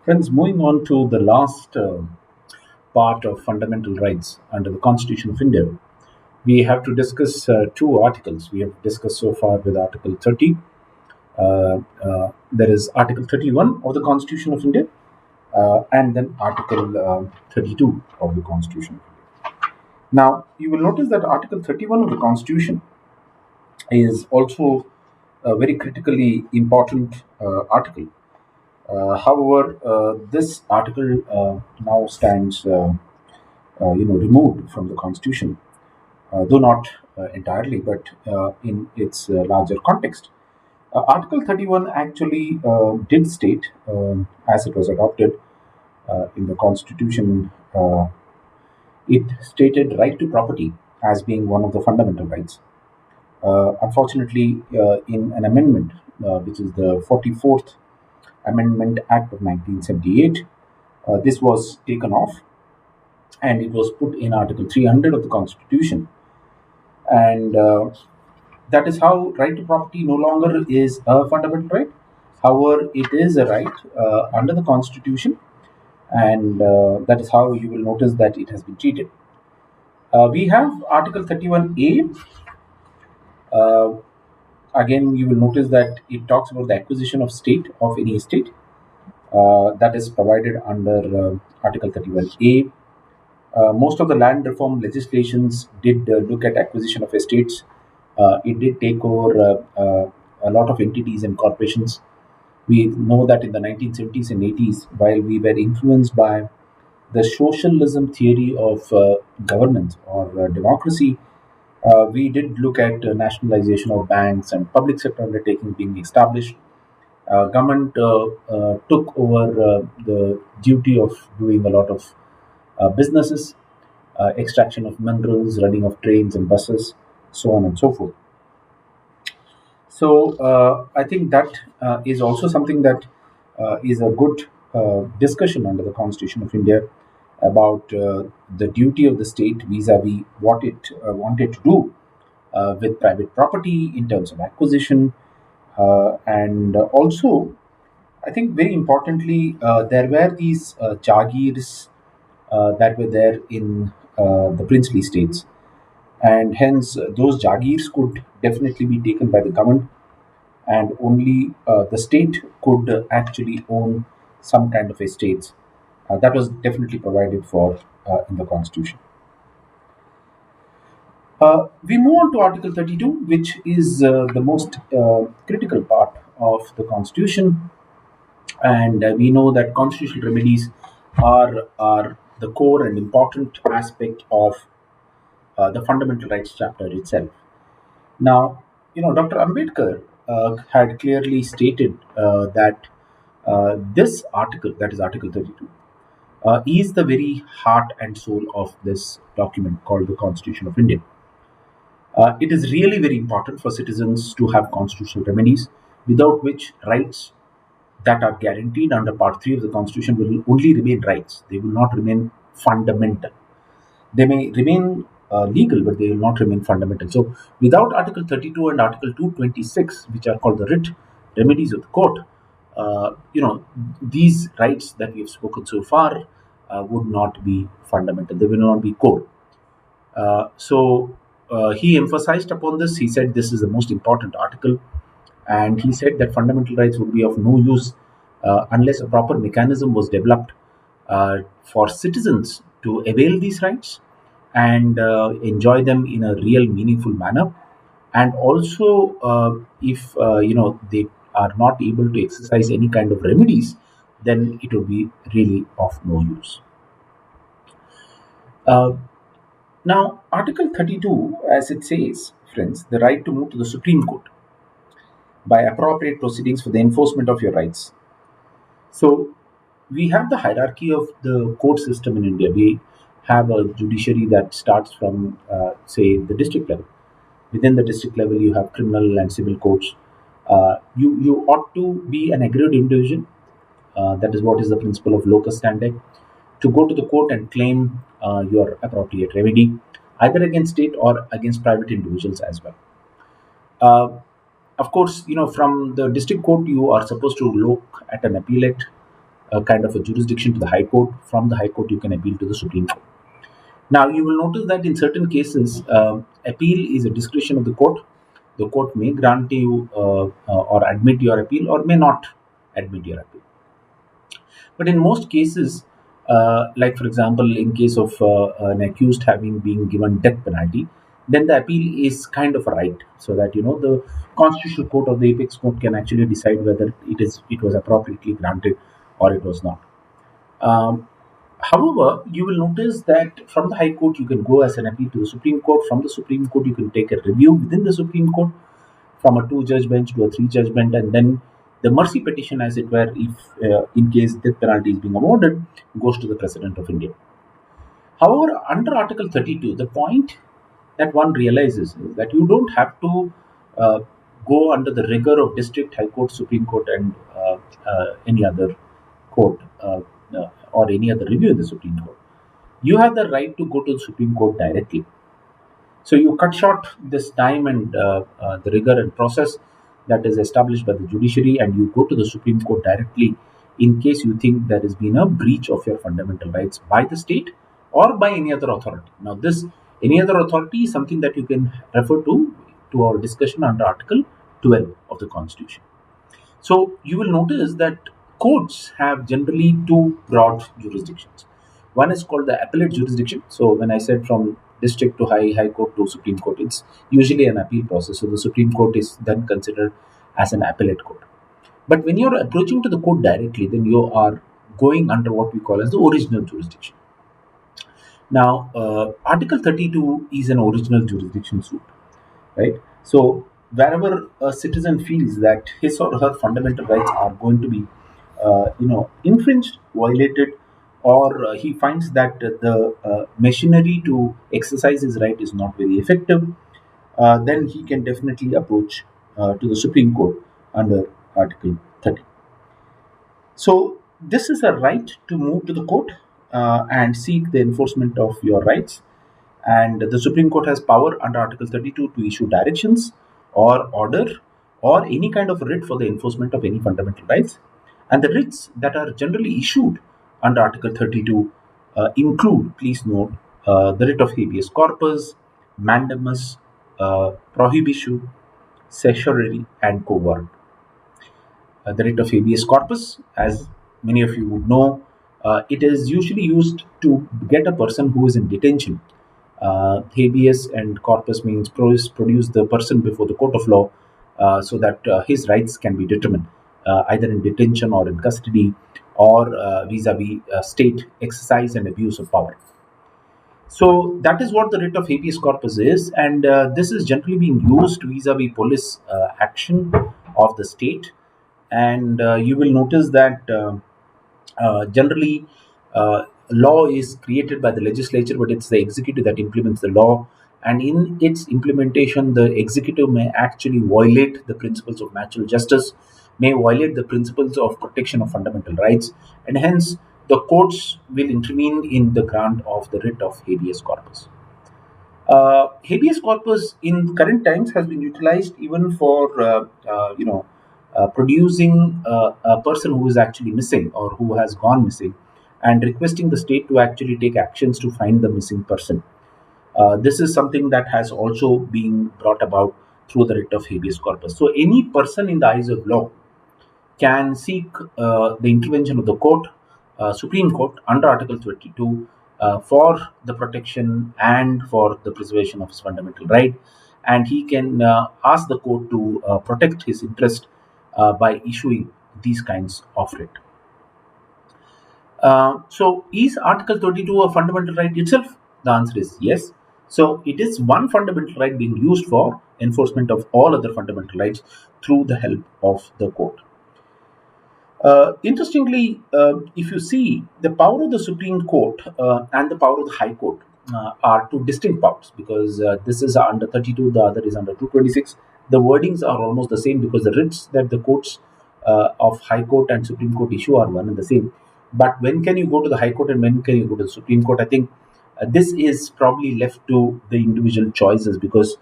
Friends, moving on to the last part of fundamental rights under the Constitution of India, we have to discuss two articles. We have discussed so far with Article 30. There is Article 31 of the Constitution of India, and then Article 32 of the Constitution. Now, you will notice that Article 31 of the Constitution is also a very critically important article. However, this article now stands, removed from the Constitution, though not entirely, but in its larger context. Article 31 actually did state, as it was adopted in the Constitution, it stated right to property as being one of the fundamental rights. Unfortunately, in an amendment, which is the 44th Amendment Act of 1978, this was taken off and it was put in Article 300 of the Constitution. And that is how right to property no longer is a fundamental right. However, it is a right under the Constitution, and that is how you will notice that it has been treated. We have Article 31A. Uh, Again, you will notice that it talks about the acquisition of state of any estate. That is provided under Article 31A. Most of the land reform legislations did look at acquisition of estates. It did take over a lot of entities and corporations. We know that in the 1970s and 80s, while we were influenced by the socialism theory of governance or democracy, we did look at nationalization of banks and public sector undertakings being established. Government took over the duty of doing a lot of businesses, extraction of minerals, running of trains and buses, so on and so forth. So I think that is also something that is a good discussion under the Constitution of India about the duty of the state vis-a-vis what it wanted to do with private property in terms of acquisition, and also I think very importantly there were these jagirs that were there in the princely states, and hence those jagirs could definitely be taken by the government, and only the state could actually own some kind of estates. That was definitely provided for in the constitution. We move on to Article 32, which is the most critical part of the constitution, and we know that constitutional remedies are the core and important aspect of the fundamental rights chapter itself. Now, Dr. Ambedkar had clearly stated that this article, that is Article 32, is the very heart and soul of this document called the Constitution of India. It is really very important for citizens to have constitutional remedies, without which rights that are guaranteed under Part 3 of the Constitution will only remain rights. They will not remain fundamental. They may remain legal, but they will not remain fundamental. So, without Article 32 and Article 226, which are called the writ remedies of the court, these rights that we have spoken so far would not be fundamental. They will not be core. So, he emphasized upon this. He said this is the most important article, and he said that fundamental rights would be of no use unless a proper mechanism was developed for citizens to avail these rights and enjoy them in a real meaningful manner, and also if they are not able to exercise any kind of remedies, then it will be really of no use. uh, Now, Article 32, as it says, friends, the right to move to the Supreme Court by appropriate proceedings for the enforcement of your rights. So, we have the hierarchy of the court system in India. We have a judiciary that starts from, say, the district level. Within the district level, you have criminal and civil courts. You ought to be an aggrieved individual. That is what is the principle of locus standi, to go to the court and claim your appropriate remedy, either against state or against private individuals as well. Uh, of course, from the district court, you are supposed to look at an appellate. a kind of a jurisdiction to the High Court. From the High Court, you can appeal to the Supreme Court. Now, you will notice that in certain cases, appeal is a discretion of the court. The court may grant you or admit your appeal or may not admit your appeal. But in most cases, like for example, in case of an accused having been given death penalty, then the appeal is kind of a right, so that the constitutional court or the apex court can actually decide whether it was appropriately granted or it was not. Um, However, you will notice that from the High Court you can go as an appeal to the Supreme Court. From the Supreme Court you can take a review within the Supreme Court, from a two-judge bench to a three-judge bench, and then the mercy petition, as it were, if in case death penalty is being awarded, goes to the President of India. However, under Article 32, the point that one realizes is that you don't have to uh, go under the rigor of district, high court, Supreme Court, and any other court or any other review in the Supreme Court. You have the right to go to the Supreme Court directly. So you cut short this time and the rigor and process that is established by the judiciary, and you go to the Supreme Court directly in case you think there has been a breach of your fundamental rights by the state or by any other authority. Now, this any other authority is something that you can refer to our discussion under Article 12 of the Constitution. So you will notice that courts have generally two broad jurisdictions. One is called the appellate jurisdiction. So when I said from district to high court to Supreme Court, it's usually an appeal process. So the Supreme Court is then considered as an appellate court. But when you're approaching to the court directly, then you are going under what we call as the original jurisdiction. Now, Article 32 is an original jurisdiction suit, right? So wherever a citizen feels that his or her fundamental rights are going to be, infringed, violated, or he finds that the machinery to exercise his right is not very effective, then he can definitely approach to the Supreme Court under Article 30. So this is a right to move to the court and seek the enforcement of your rights. And the Supreme Court has power under Article 32 to issue directions or order or any kind of writ for the enforcement of any fundamental rights. And the writs that are generally issued under Article 32 include, please note, the writ of habeas corpus, mandamus, prohibitio, certiorari, and quo warranto. The writ of habeas corpus, as many of you would know, it is usually used to get a person who is in detention. Habeas and corpus means produce the person before the court of law so that his rights can be determined, either in detention or in custody or vis-a-vis state exercise and abuse of power. So that is what the writ of habeas corpus is, and this is generally being used vis-a-vis police action of the state. And you will notice that generally law is created by the legislature, but it's the executive that implements the law. And in its implementation, the executive may actually violate the principles of natural justice, may violate the principles of protection of fundamental rights, and hence the courts will intervene in the grant of the writ of habeas corpus. Habeas corpus in current times has been utilized even for producing a person who is actually missing or who has gone missing, and requesting the state to actually take actions to find the missing person. This is something that has also been brought about through the writ of habeas corpus. So any person in the eyes of law can seek the intervention of the court, Supreme Court, under Article 22 for the protection and for the preservation of his fundamental right. And he can ask the court to protect his interest by issuing these kinds of writ. So, is Article 32 a fundamental right itself? The answer is yes. So, it is one fundamental right being used for enforcement of all other fundamental rights through the help of the court. Interestingly, if you see, the power of the Supreme Court and the power of the High Court are two distinct powers, because this is under 32, the other is under 226. The wordings are almost the same because the writs that the courts of High Court and Supreme Court issue are one and the same. But when can you go to the High Court and when can you go to the Supreme Court? I think this is probably left to the individual choices, because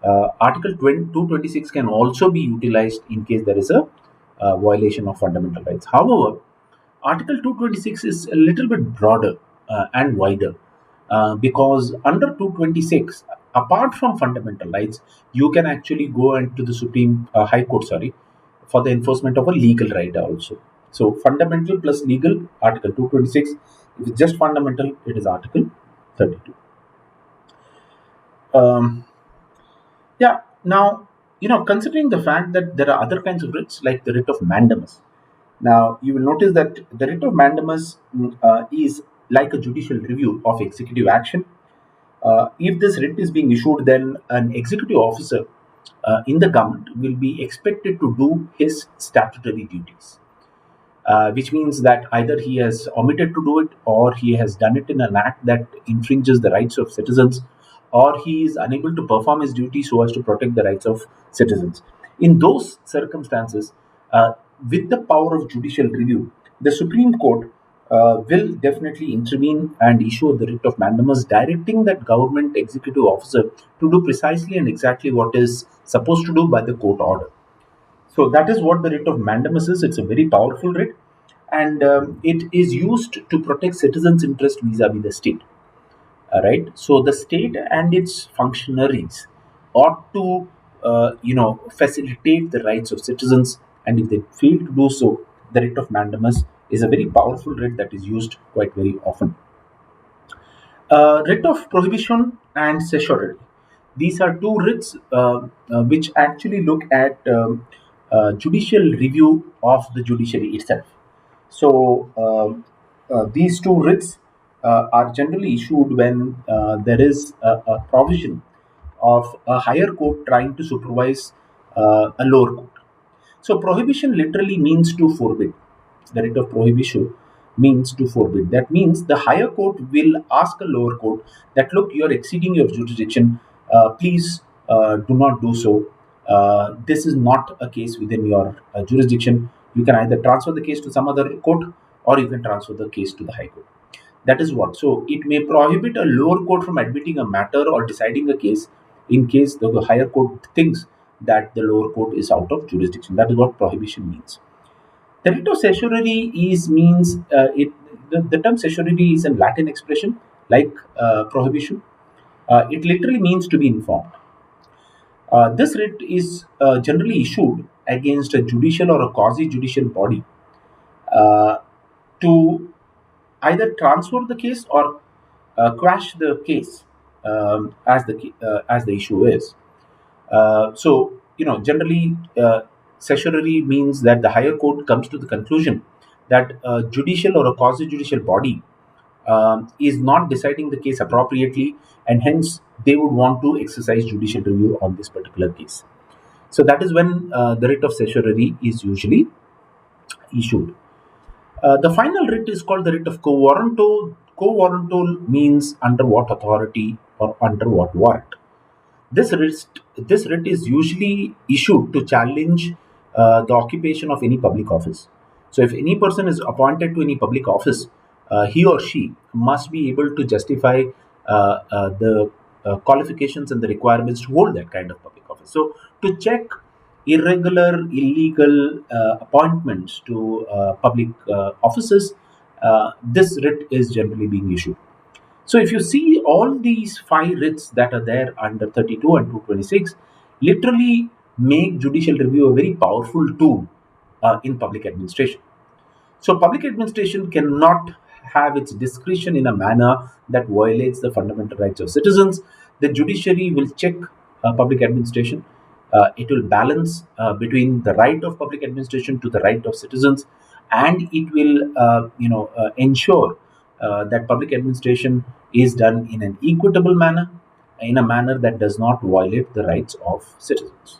Article 226 can also be utilized in case there is a violation of fundamental rights. However, Article 226 is a little bit broader and wider because under 226, apart from fundamental rights, you can actually go into the Supreme High Court, sorry, for the enforcement of a legal right also. So fundamental plus legal, Article 226. If it's just fundamental, it is Article 32. Um, yeah. Now, considering the fact that there are other kinds of writs like the writ of mandamus. Now, you will notice that the writ of mandamus is like a judicial review of executive action. If this writ is being issued, then an executive officer in the government will be expected to do his statutory duties, which means that either he has omitted to do it or he has done it in an act that infringes the rights of citizens or he is unable to perform his duty so as to protect the rights of citizens. In those circumstances, uh, with the power of judicial review, the Supreme Court will definitely intervene and issue the writ of mandamus, directing that government executive officer to do precisely and exactly what is supposed to do by the court order. So that is what the writ of mandamus is. It's a very powerful writ, and it is used to protect citizens' interest vis-a-vis the state. Right. So the state and its functionaries ought to, facilitate the rights of citizens, and if they fail to do so, the writ of mandamus is a very powerful writ that is used quite very often. Writ of prohibition and certiorari. These are two writs which actually look at judicial review of the judiciary itself. So these two writs are generally issued when there is a provision of a higher court trying to supervise a lower court. So prohibition literally means to forbid. The writ of prohibition means to forbid. That means the higher court will ask a lower court that, look, you are exceeding your jurisdiction. Please do not do so. This is not a case within your jurisdiction. You can either transfer the case to some other court or you can transfer the case to the high court. That is what. So it may prohibit a lower court from admitting a matter or deciding a case in case the higher court thinks that the lower court is out of jurisdiction. That is what prohibition means. The writ of certiorari is means it. The term certiorari is a Latin expression like prohibition. It literally means to be informed. This writ is generally issued against a judicial or a quasi-judicial body uh, to either transfer the case or quash the case as the issue is. Generally, certiorari means that the higher court comes to the conclusion that a judicial or a quasi-judicial body is not deciding the case appropriately, and hence they would want to exercise judicial review on this particular case. So that is when the writ of certiorari is usually issued. The final writ is called the writ of quo warranto. Quo warranto means under what authority or under what warrant. This writ is usually issued to challenge the occupation of any public office. So, if any person is appointed to any public office, he or she must be able to justify the qualifications and the requirements to hold that kind of public office. So, to check irregular, illegal appointments to public offices, this writ is generally being issued. So if you see all these five writs that are there under 32 and 226, literally make judicial review a very powerful tool in public administration. So public administration cannot have its discretion in a manner that violates the fundamental rights of citizens. The judiciary will check public administration. It will balance between the right of public administration to the right of citizens, and it will, ensure that public administration is done in an equitable manner, in a manner that does not violate the rights of citizens.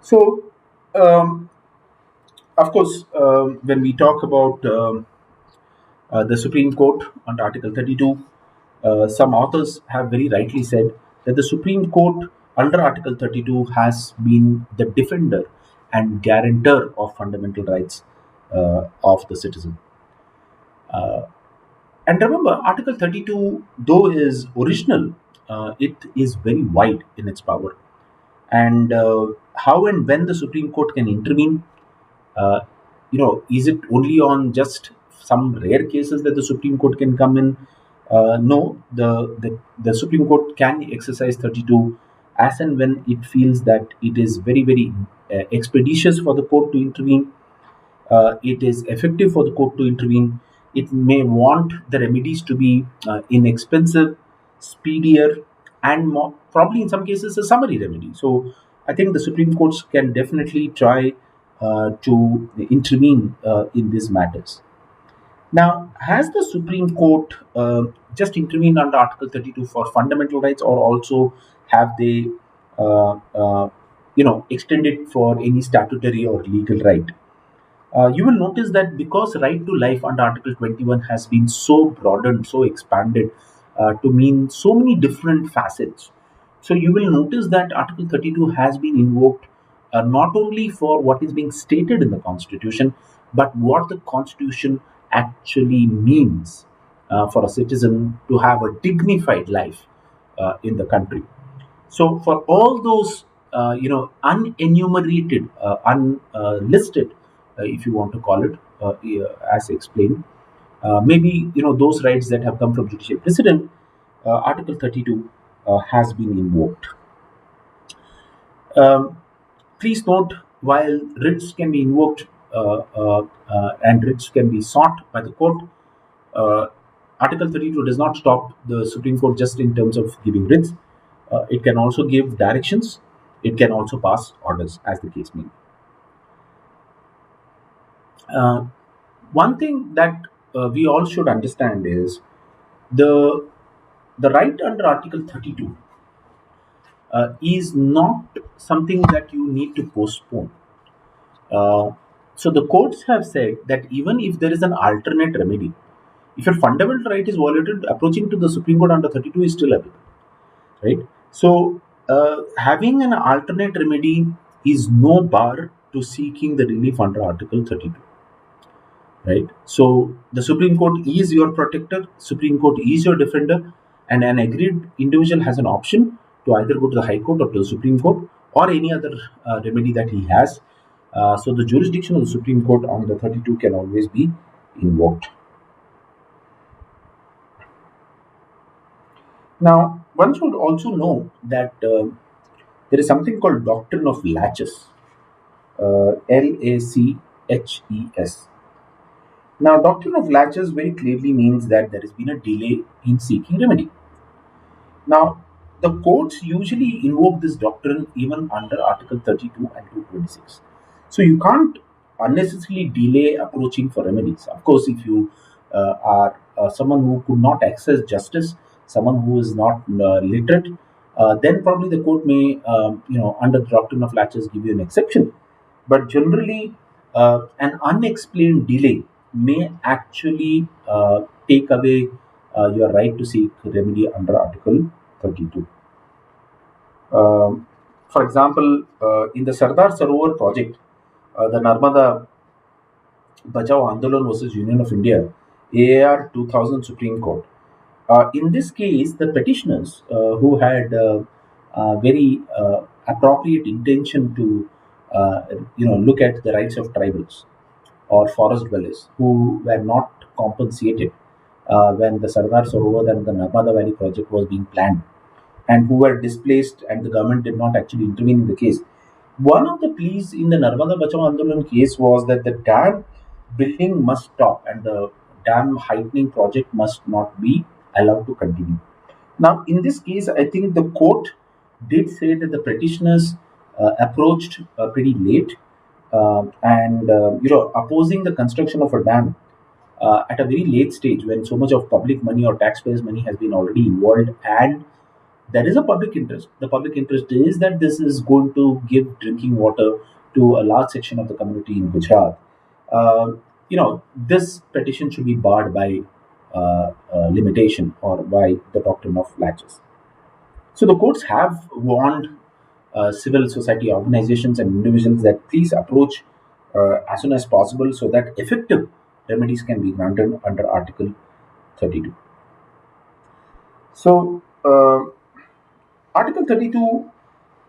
So, um, of course, when we talk about the Supreme Court under Article 32, some authors have very rightly said that the Supreme Court under Article 32 has been the defender and guarantor of fundamental rights of the citizen. Uh, and remember, Article 32, though is original, it is very wide in its power. And how and when the Supreme Court can intervene, uh, is it only on just some rare cases that the Supreme Court can come in? No, the Supreme Court can exercise 32 as and when it feels that it is very, very expeditious for the court to intervene. It is effective for the court to intervene. It may want the remedies to be inexpensive, speedier, and more, probably in some cases a summary remedy. So I think the Supreme Courts can definitely try to intervene in these matters. Now, has the Supreme Court just intervened under Article 32 for fundamental rights, or also have they, extended for any statutory or legal right? You will notice that because right to life under Article 21 has been so broadened, so expanded to mean so many different facets. So you will notice that Article 32 has been invoked not only for what is being stated in the Constitution, but what the Constitution actually means for a citizen to have a dignified life in the country. So for all those, unenumerated, unlisted, if you want to call it, as explained, maybe those rights that have come from judicial precedent, Article 32 has been invoked. Um, Please note, while writs can be invoked and writs can be sought by the court, uh, Article 32 does not stop the Supreme Court just in terms of giving writs. It can also give directions. It can also pass orders, as the case may be. Uh, One thing that we all should understand is the the right under Article 32 is not something that you need to postpone. Uh, so the courts have said that even if there is an alternate remedy, if your fundamental right is violated, approaching to the Supreme Court under 32 is still available, right? So having an alternate remedy is no bar to seeking the relief under Article 32, right? So the Supreme Court is your protector, Supreme Court is your defender, and an aggrieved individual has an option to either go to the High Court or to the Supreme Court or any other remedy that he has. So the jurisdiction of the Supreme Court on the 32 can always be invoked. Now, one should also know that there is something called doctrine of laches, LACHES. Now, doctrine of laches very clearly means that there has been a delay in seeking remedy. Now, the courts usually invoke this doctrine even under Article 32 and 226. So you can't unnecessarily delay approaching for remedies. Of course, if you are someone who could not access justice, someone who is not literate, then probably the court may, under the doctrine of laches, give you an exception. But generally, an unexplained delay may actually take away your right to seek remedy under Article 32. For example, in the Sardar Sarovar project, the Narmada Bachao Andolan versus Union of India, AAR 2000 Supreme Court. In this case, the petitioners who had very appropriate intention to, look at the rights of tribals or forest dwellers who were not compensated when the Sardar Sarovar and the Narmada Valley project was being planned, and who were displaced, and the government did not actually intervene in the case. One of the pleas in the Narmada Bachao Andolan case was that the dam building must stop and the dam heightening project must not be allowed to continue. Now, in this case, I think the court did say that the petitioners approached pretty late, and opposing the construction of a dam at a very late stage when so much of public money or taxpayers' money has been already involved, and there is a public interest. The public interest is that this is going to give drinking water to a large section of the community in Gujarat. This petition should be barred by limitation or by the doctrine of laches. So the courts have warned civil society organizations and individuals that please approach as soon as possible so that effective remedies can be granted under Article 32. So, Article 32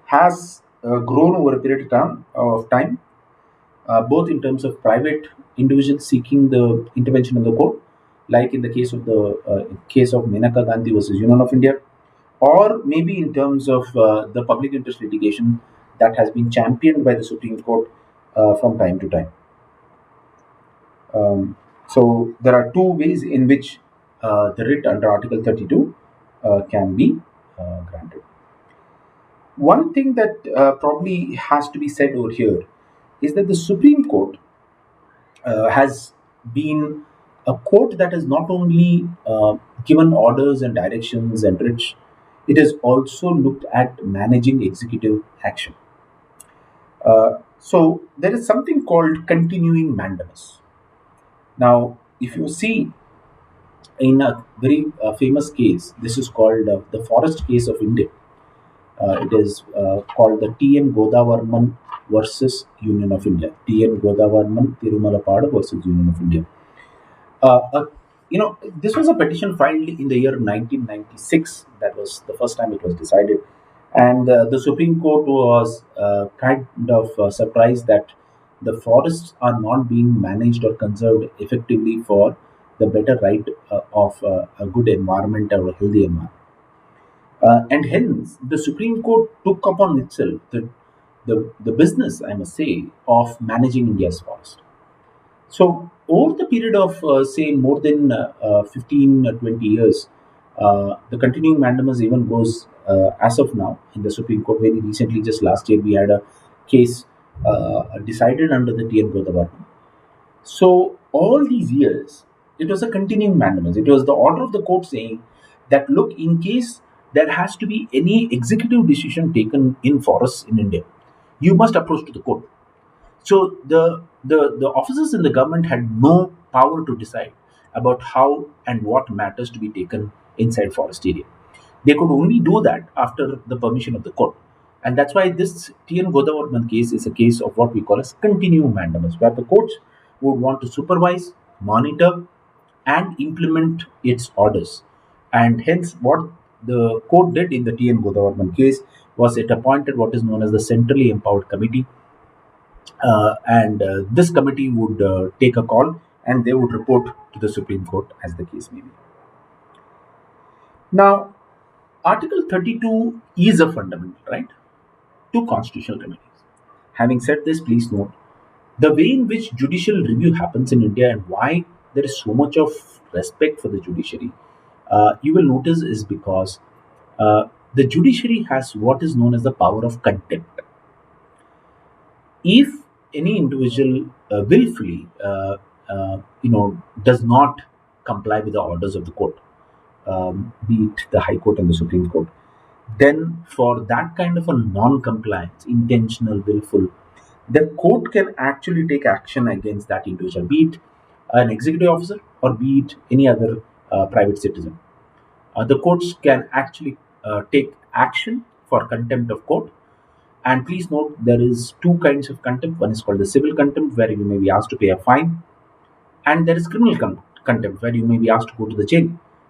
has grown over a period of time. both in terms of private individuals seeking the intervention of the court, like in the case of Menaka Gandhi versus Union of India, or maybe in terms of the public interest litigation that has been championed by the Supreme Court from time to time. So there are two ways in which the writ under Article 32 can be granted. One thing that probably has to be said over here is that the Supreme Court has been a court that has not only given orders and directions and writs, it has also looked at managing executive action. So there is something called continuing mandamus. Now, if you see in a very famous case, this is called the Forest Case of India. It is called the T.N. Godavarman versus Union of India. T.N. Godavarman Tirumalapada versus Union of India. Uh, uh, this was a petition filed in the year 1996. That was the first time it was decided. And the Supreme Court was kind of surprised that the forests are not being managed or conserved effectively for the better right of a good environment or a healthy environment. And hence, the Supreme Court took upon itself the business, I must say, of managing India's forest. So, over the period of, say, more than 15 or 20 years, the continuing mandamus even goes as of now in the Supreme Court. Very recently, just last year, we had a case decided under the T.N. Godavarman. So, all these years, it was a continuing mandamus. It was the order of the court saying that, look, in case there has to be any executive decision taken in forests in India, you must approach to the court. So the officers in the government had no power to decide about how and what matters to be taken inside forest area. They could only do that after the permission of the court. And that's why this T.N. Godavarman case is a case of what we call as continuum mandamus, where the courts would want to supervise, monitor, and implement its orders. And hence, what the court did in the T.N. Godavarman case was it appointed what is known as the Centrally Empowered Committee, and this committee would take a call and they would report to the Supreme Court as the case may be. Now, Article 32 is a fundamental right to constitutional remedies. Having said this, please note the way in which judicial review happens in India and why there is so much of respect for the judiciary, you will notice is because the judiciary has what is known as the power of contempt. If any individual willfully does not comply with the orders of the court, be it the High Court and the Supreme Court, then for that kind of a non-compliance, intentional, willful, the court can actually take action against that individual, be it an executive officer or be it any other private citizen. The courts can actually take action for contempt of court. And please note, there is two kinds of contempt. One is called the civil contempt, where you may be asked to pay a fine, and there is criminal contempt, where you may be asked to go to the jail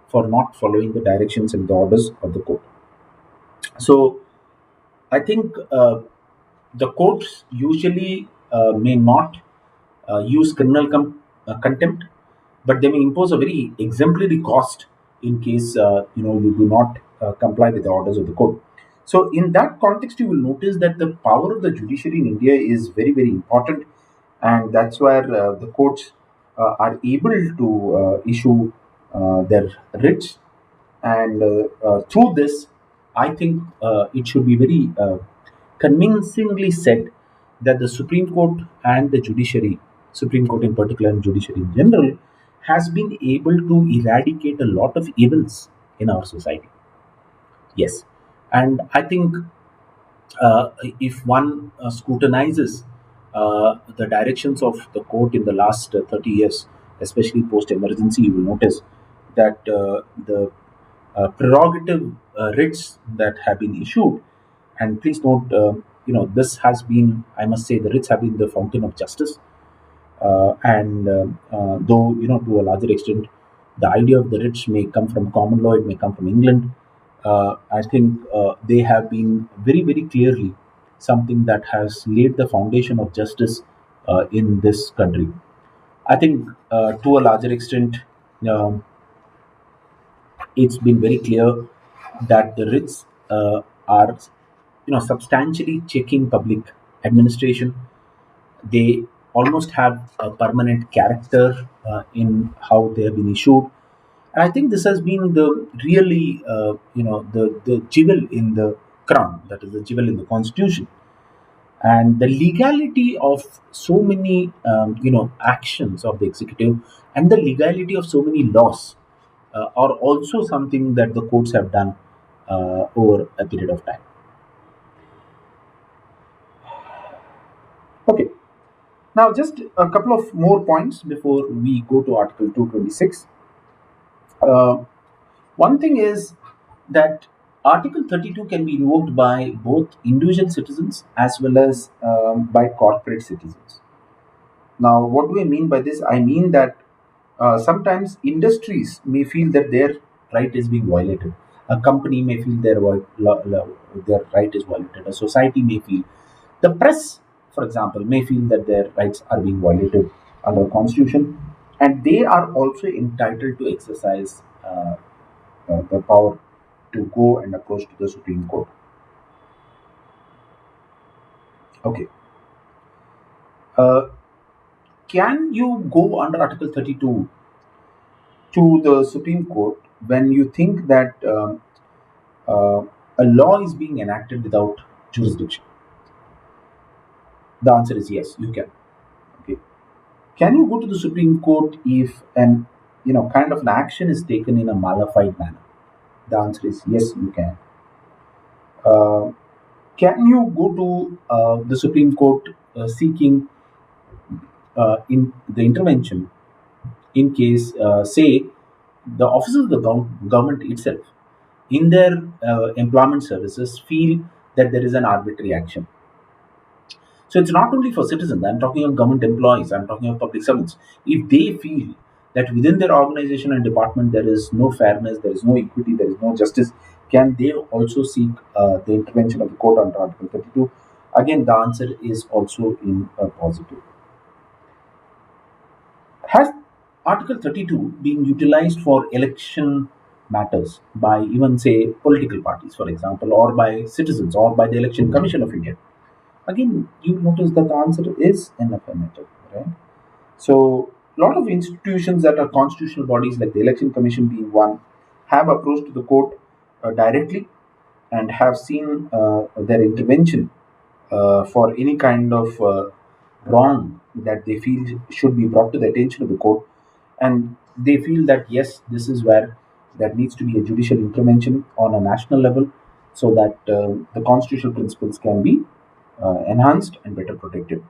for not following the directions and the orders of the court. So, I think the courts usually may not use criminal contempt, but they may impose a very exemplary cost in case you do not comply with the orders of the court. So, in that context, you will notice that the power of the judiciary in India is very, very important, and that's where the courts are able to issue their writs. And through this, I think it should be very convincingly said that the Supreme Court and the judiciary, Supreme Court in particular and judiciary in general, has been able to eradicate a lot of evils in our society. Yes. And I think if one scrutinizes the directions of the court in the last 30 years, especially post emergency, you will notice that the prerogative writs that have been issued, and please note, this has been, I must say, the writs have been the fountain of justice. And though, to a larger extent, the idea of the writs may come from common law, it may come from England. I think they have been very, very clearly something that has laid the foundation of justice in this country. I think to a larger extent, um, it's been very clear that the writs are, substantially checking public administration. They almost have a permanent character in how they have been issued. And I think this has been the really, the jewel in the crown, that is the jewel in the constitution. And the legality of so many, actions of the executive and the legality of so many laws are also something that the courts have done over a period of time. Okay, now just a couple of more points before we go to Article 226. Uh, One thing is that Article 32 can be invoked by both individual citizens as well as by corporate citizens. Now, what do I mean by this? I mean that sometimes industries may feel that their right is being violated. A company may feel their right is violated. A society may feel. The press, for example, may feel that their rights are being violated under the Constitution, and they are also entitled to exercise the power to go and approach to the Supreme Court. Okay. Uh, can you go under Article 32 to the Supreme Court when you think that uh, a law is being enacted without jurisdiction? The answer is yes, you can. Okay. Can you go to the Supreme Court if an kind of an action is taken in a malified manner? The answer is yes, you can. Uh, can you go to the Supreme Court seeking in the intervention in case, say, the officers of the government itself, in their employment services, feel that there is an arbitrary action? So it's not only for citizens. I'm talking of government employees. I'm talking of public servants. If they feel that within their organization and department there is no fairness, there is no equity, there is no justice, can they also seek the intervention of the court under Article 32? Again, the answer is also in a positive. Has Article 32 been utilized for election matters by even, say, political parties, for example, or by citizens, or by the Election Commission of India? Again, you notice that the answer is an affirmative, right? So, a lot of institutions that are constitutional bodies, like the Election Commission being one, have approached the court directly and have seen their intervention for any kind of wrong that they feel should be brought to the attention of the court. And they feel that yes, this is where there needs to be a judicial intervention on a national level so that the constitutional principles can be enhanced and better protected.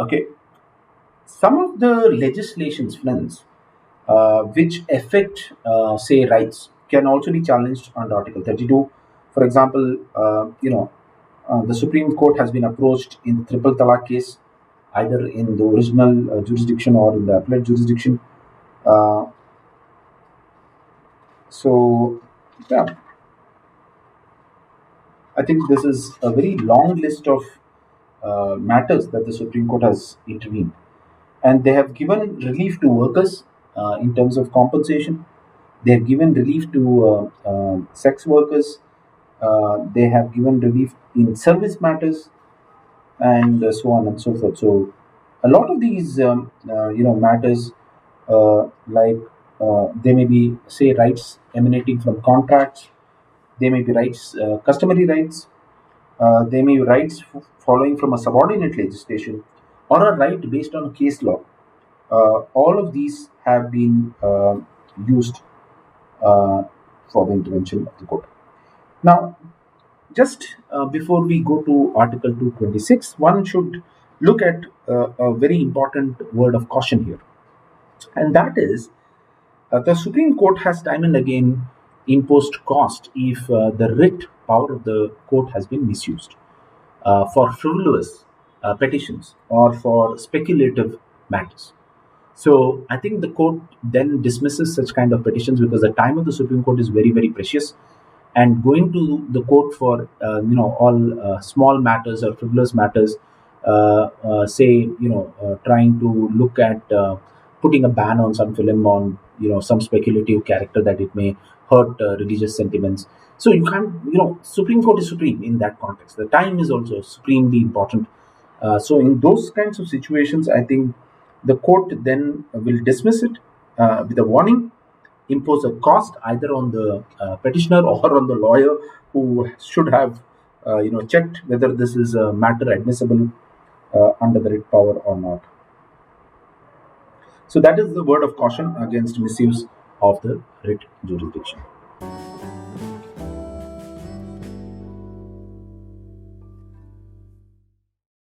Okay, some of the legislations, friends, which affect, say, rights, can also be challenged under Article 32. For example, the Supreme Court has been approached in the Triple Talaq case, either in the original jurisdiction or in the appellate jurisdiction. Uh, so, yeah, I think this is a very long list of matters that the Supreme Court has intervened. And they have given relief to workers in terms of compensation. They have given relief to sex workers. They have given relief in service matters, and so on and so forth. So, a lot of these, matters, like they may be, say, rights emanating from contracts. They may be rights, customary rights. They may be rights following from a subordinate legislation, or a right based on a case law. All of these have been used uh, for the intervention of the court. Now, just before we go to Article 226, one should look at a very important word of caution here, and that is the Supreme Court has time and again imposed cost if the writ power of the court has been misused for frivolous petitions or for speculative matters. So I think the court then dismisses such kind of petitions because the time of the Supreme Court is very, very precious, and going to the court for all small matters or frivolous matters, say trying to look at putting a ban on some film on some speculative character that it may hurt religious sentiments. So you can't, Supreme Court is supreme in that context. The time is also supremely important. So in those kinds of situations, I think the court then will dismiss it with a warning, impose a cost either on the petitioner or on the lawyer who should have checked whether this is a matter admissible under the writ power or not. So that is the word of caution against misuse of the writ jurisdiction.